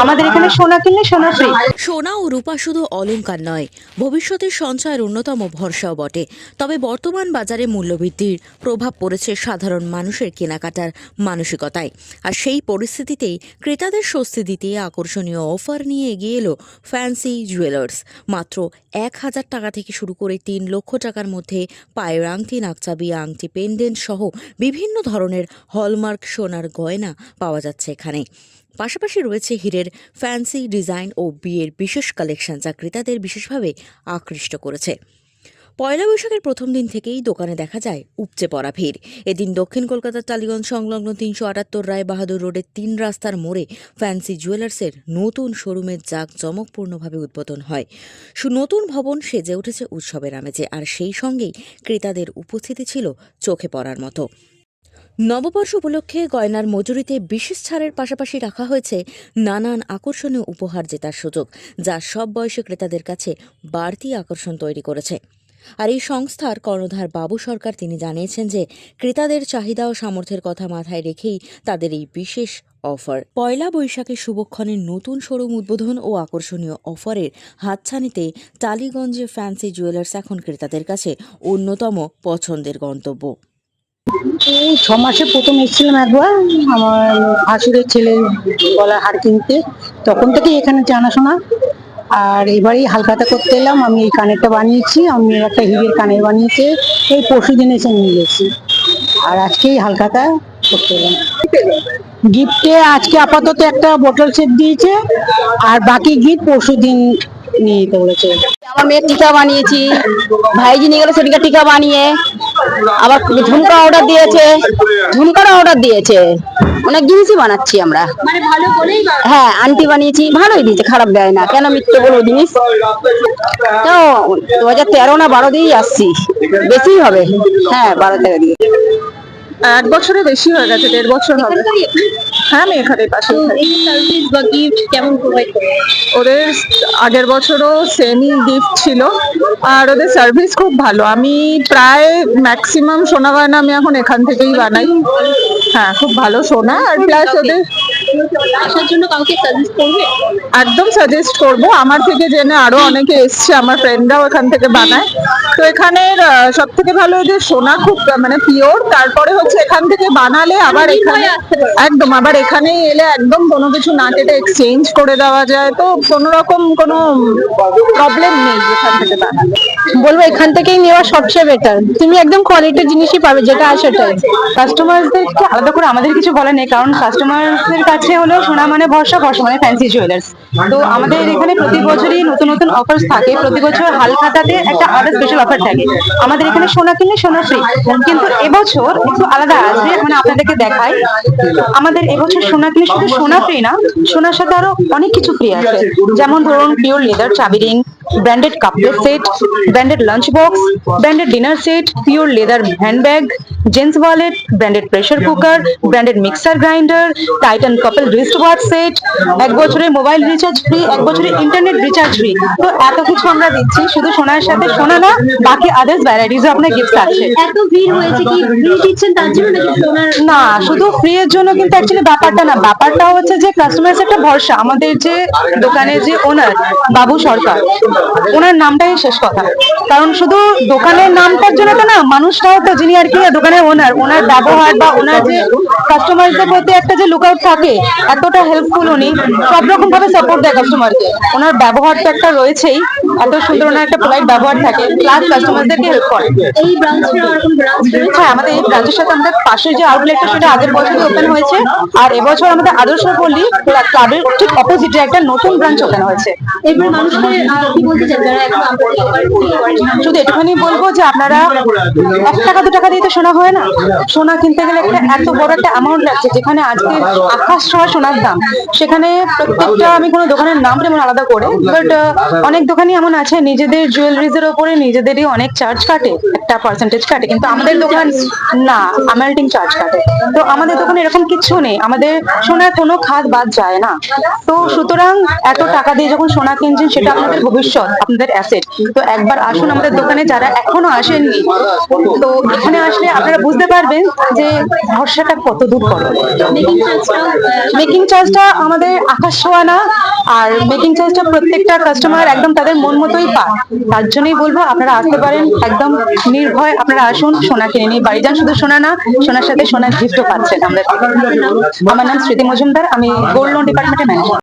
আমাদের এখানে সোনা কিনলে সোনা ফ্রি। সোনা ও রূপা শুধু অলংকার নয়, ভবিষ্যতের সঞ্চয়ের অন্যতম ভরসাও বটে। তবে বর্তমান বাজারে মূল্যবৃদ্ধির প্রভাব পড়েছে সাধারণ মানুষের কেনাকাটার মানসিকতায়। আর সেই পরিস্থিতিতেই ক্রেতাদের স্বস্তি দিতে আকর্ষণীয় অফার নিয়ে এগিয়ে এলো ফ্যান্সি জুয়েলার্স। মাত্র 1,000 টাকা থেকে শুরু করে 3 লক্ষ টাকার মধ্যে পায়ের আংটি, নাকচাবি, আংটি, পেন্ডেন্ট সহ বিভিন্ন ধরনের হলমার্ক সোনার গয়না পাওয়া যাচ্ছে এখানে। পাশাপাশি রয়েছে হীরের ফ্যান্সি ডিজাইন ও বিয়ের বিশেষ কালেকশন, যা ক্রেতাদের বিশেষভাবে আকৃষ্ট করেছে। পয়লা বৈশাখের প্রথম দিন থেকেই দোকানে দেখা যায় উপচে পড়া ভিড়। এদিন দক্ষিণ কলকাতার টালিগঞ্জ সংলগ্ন 378 রায় বাহাদুর রোডের 3 রাস্তার মোড়ে ফ্যান্সি জুয়েলার্সের নতুন শোরুমের জাঁকজমকপূর্ণভাবে উদ্বোধন হয়। নতুন ভবন সেজে উঠেছে উৎসবের আমেজে, আর সেই সঙ্গেই ক্রেতাদের উপস্থিতি ছিল চোখে পড়ার মতো। নববর্ষ উপলক্ষে গয়নার মজুরিতে বিশেষ ছাড়ের পাশাপাশি রাখা হয়েছে নানান আকর্ষণীয় উপহার জেতার সুযোগ, যা সব বয়সী ক্রেতাদের কাছে বাড়তি আকর্ষণ তৈরি করেছে। আর এই সংস্থার কর্ণধার বাবু সরকার তিনি জানিয়েছেন যে ক্রেতাদের চাহিদা ও সামর্থ্যের কথা মাথায় রেখেই তাদের এই বিশেষ অফার। পয়লা বৈশাখের শুভক্ষণের নতুন শোরুম উদ্বোধন ও আকর্ষণীয় অফারের হাতছানিতে টালিগঞ্জে ফ্যান্সি জুয়েলার্স এখন ক্রেতাদের কাছে অন্যতম পছন্দের গন্তব্য। এই 6 মাসে প্রথম এসেছিলাম একবার আমার ভাসুরের ছেলের গলার হার কিনতে, তখন থেকেই এখানে জানাশোনা। আর এবারেই হালখাতা করতে এলাম। আমি এই কানেরটা বানিয়েছি, আমি একটা হীরের কানের বানিয়েছে, এই পরশুদিন এসে নিয়ে গেছি। আর আজকেই হালখাতা করতে এলাম। গিফটে আজকে আপাতত একটা বোতল সেট দিয়েছে, আর বাকি গিফট পরশুদিন নিয়ে যেতে বলেছে। আমার মেয়ের টিকা বানিয়েছি, ভাইজি নিয়ে গেলে সেটিকা টিকা বানিয়ে, আবার ঝুমকা অর্ডার দিয়েছে, ঝুমকারও অর্ডার দিয়েছে, অনেক জিনিসই বানাচ্ছি আমরা। হ্যাঁ, আন্টি বানিয়েছি, ভালোই দিয়েছে, খারাপ দেয় না, কেন মিথ্যে বলবো জিনিস। তো 2013 না 12 দিয়েই আসছি, বেশি হবে। হ্যাঁ, 12 দিয়ে 1 বছরের বেশি হয়ে গেছে, 1.5 বছর হবে। হ্যাঁ, আমি এখানে পাশে। ওদের আগের বছরও সেমই গিফট ছিল, আর ওদের সার্ভিস খুব ভালো। আমি প্রায় ম্যাক্সিমাম সোনা গয়না আমি এখন এখান থেকেই বানাই। হ্যাঁ, খুব ভালো সোনা। আর প্লাস ওদের আসার জন্য কাউকে সাজেস্ট করবে? একদম সাজেস্ট করব। আমার থেকে জেনে আরো অনেকে এসছে, আমার ফ্রেন্ডরাও এখান থেকে বানায়। তো এখানের সব থেকে ভালো যে সোনা খুব মানে পিওর। তারপরে হচ্ছে এখান থেকে বানালে আবার এখানে একদম আবার এখানে এলে একদম কোনো কিছু না কেটে এক্সচেঞ্জ করে দেওয়া যায়। তো কোনো রকম কোনো প্রবলেম নেই এখান থেকে বানালে। বলবো এখান থেকেই নেওয়া সবচেয়ে বেটার। তুমি একদম কোয়ালিটির জিনিসই পাবে, যেটা আছে সেটাই। কাস্টমারদেরকে আলাদা করে আমাদের কিছু বলার নেই, কারণ কাস্টমারদের কাছে হলো সোনা মানে ভরসা, ভরসা মানে ফ্যান্সি জুয়েলার্স। তো আমাদের এখানে প্রতি বছরই নতুন নতুন অফার্স থাকে। প্রতি বছর হালখাতাতে একটা আলাদা স্পেশাল অফার থাকে। আমাদের এখানে সোনা কিনলে সোনা ফ্রি, কিন্তু এবছর একটু আলাদা আসবে, মানে আপনাদেরকে দেখাই। আমাদের এবছর সোনা কিনলে শুধু সোনা ফ্রি না, সোনার সাথে আরো অনেক কিছু ফ্রি আছে। যেমন ধরুন পিওর লেদার চাবি রিং, ব্র্যান্ডেড কাপলেট set, branded lunch box, branded dinner set, pure leather handbag, gents wallet, branded pressure cooker, branded mixer grinder, Titan couple wrist watch set, 1 বছরের মোবাইল রিচার্জ ফ্রি, 1 বছরের internet recharge free. তো এত কিছু আমরা দিচ্ছি। শুধু সোনার সাথে সোনা না, বাকি আদার্স ভ্যারাইটিস আপনার গিফট আছে। এত ভিড় হয়েছে কি ফ্রি দিচ্ছেন তার জন্য নাকি সোনার? না, শুধু ফ্রি এর জন্য কিন্তু অ্যাকচুয়ালি ব্যাপারটা না। ব্যাপারটা হচ্ছে যে কাস্টমার্স একটা ভরসা। আমাদের যে দোকানের যে ওনার বাবু সরকার, ওনার নামটাই শেষ কথা। কারণ শুধু দোকানের নামটার জন্য তো না, মানুষটাও তো যিনি আর কি দোকানের ওনার, ওনার ব্যবহার বা ওনার যে কাস্টমারদের প্রতি একটা যে লুক আউট থাকে, এতটা হেল্পফুল উনি, সব রকম ভাবে সাপোর্ট দেয় কাস্টমারকে। ওনার ব্যবহার তো একটা রয়েছেই, এত সুন্দর ওনার একটা পোলাইট ব্যবহার থাকে, প্লাস কাস্টমারদেরকে হেল্প করে। এই ব্রাঞ্চে আর কোন ব্রাঞ্চ রয়েছে? হ্যাঁ, আমাদের এই ব্রাঞ্চের সাথে আমাদের পাশের যে আউটলেটটা সেটা আগের বছরই ওপেন হয়েছে, আর এবছর আমাদের আদর্শ পল্লী ক্লাবের ঠিক অপোজিটে একটা নতুন ব্রাঞ্চ ওপেন হয়েছে। এবার মানুষকে কি বলতে চান যারা এখন শুধু এটুখানি বলবো যে আপনারা 1 টাকা 2 টাকা দিয়ে তো সোনা হয় না। সোনা কিনতে গেলে একটা এত বড় একটা অ্যামাউন্ট লাগছে, যেখানে আজকে আকাশ ছোঁয়া সোনার দাম। সেখানে প্রত্যেকটা, আমি কোনো দোকানের নাম যেমন আলাদা করে, বাট অনেক দোকানই এমন আছে নিজেদের জুয়েলারিজ এর উপরে নিজেদেরই অনেক চার্জ কাটে, একটা পার্সেন্টেজ কাটে, কিন্তু আমাদের দোকান না, অ্যামাল্টিং চার্জ কাটে। তো আমাদের দোকানে এরকম কিছু নেই, আমাদের সোনার কোনো খাত বাদ যায় না। তো সুতরাং এত টাকা দিয়ে যখন সোনা কিনছেন, সেটা আপনাদের ভবিষ্যৎ, আপনাদের অ্যাসেট। তো একবার আসুন আমাদের দোকানে, যারা এখনো আসেননি, তো এখানে আসলে আপনার আপনারা বুঝতে পারবেন যে ভরসাটা কত দূর করো। মেকিং চার্জটাও মেকিং চার্জটা আমাদের আকাশ ছোঁয়া না, আর মেকিং চার্জটা প্রত্যেকটা কাস্টমার একদম তাদের মন মতোই পায়। তার জন্যই বলবো আপনারা আসতে পারেন, একদম নির্ভয় আপনারা আসুন, সোনা কিনে নিয়ে বাড়ি যান। শুধু সোনা না, সোনার সাথে সোনার গিফটও পাচ্ছেন আমরা। আমার নাম স্মৃতি মজুমদার, আমি গোল্ড লোন ডিপার্টমেন্টের ম্যানেজার।